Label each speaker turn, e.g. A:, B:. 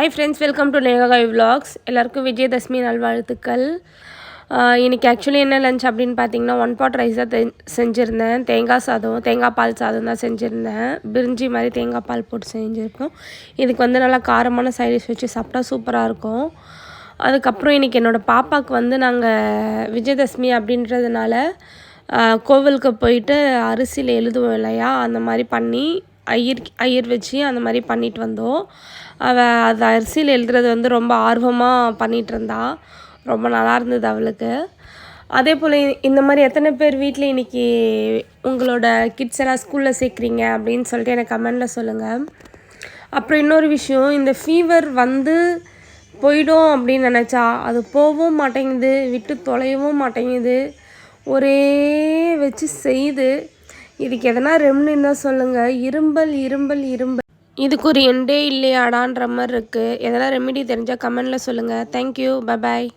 A: Hi friends, welcome to நேகாகாய் vlogs. எல்லாருக்கும் விஜயதசமி நல்வாழ்த்துக்கள். இன்றைக்கி ஆக்சுவலி என்ன லஞ்ச் அப்படின்னு பார்த்தீங்கன்னா, 1 pot ரைஸ் தான் செஞ்சுருந்தேன். தேங்காய் பால் சாதம் தான் செஞ்சுருந்தேன். பிரிஞ்சி மாதிரி தேங்காய் பால் போட்டு செஞ்சுருக்கோம். இதுக்கு வந்து நல்லா காரமான சைடிஷ் வச்சு சாப்பிட்டா சூப்பராக இருக்கும். அதுக்கப்புறம் இன்றைக்கி என்னோடய பாப்பாவுக்கு நாங்கள் விஜயதசமி அப்படின்றதுனால கோவிலுக்கு போயிட்டு அரிசியில் எழுதுவோம் இல்லையா, அந்த மாதிரி பண்ணி ஐயர் வச்சு அந்த மாதிரி பண்ணிட்டு வந்தோம். அவள் அது அரிசியில் எழுதுறது ரொம்ப ஆர்வமாக பண்ணிகிட்டு இருந்தா. ரொம்ப நல்லா இருந்தது அவளுக்கு. அதே போல் இந்த மாதிரி எத்தனை பேர் வீட்டில் இன்றைக்கி உங்களோட கிட்ஸ் எல்லாம் ஸ்கூலில் சேர்க்குறீங்க அப்படின்னு சொல்லிட்டு எனக்கு கமெண்டில் சொல்லுங்கள். அப்புறம் இன்னொரு விஷயம், இந்த ஃபீவர் போயிடும் அப்படின்னு நினச்சா அது போகவும் மாட்டேங்குது, விட்டு தொலையவும் மாட்டேங்குது, ஒரே வச்சு செய்யுது. இதுக்கு எதனா ரெமெடி இருந்தால் சொல்லுங்கள். இரும்பல் இரும்பல் இரும்பல், இதுக்கு ஒரு எண்டே இல்லையாடான்ற மாதிரி இருக்குது. எதனா ரெமெடி தெரிஞ்சால் கமெண்டில் சொல்லுங்கள். Thank you, bye bye.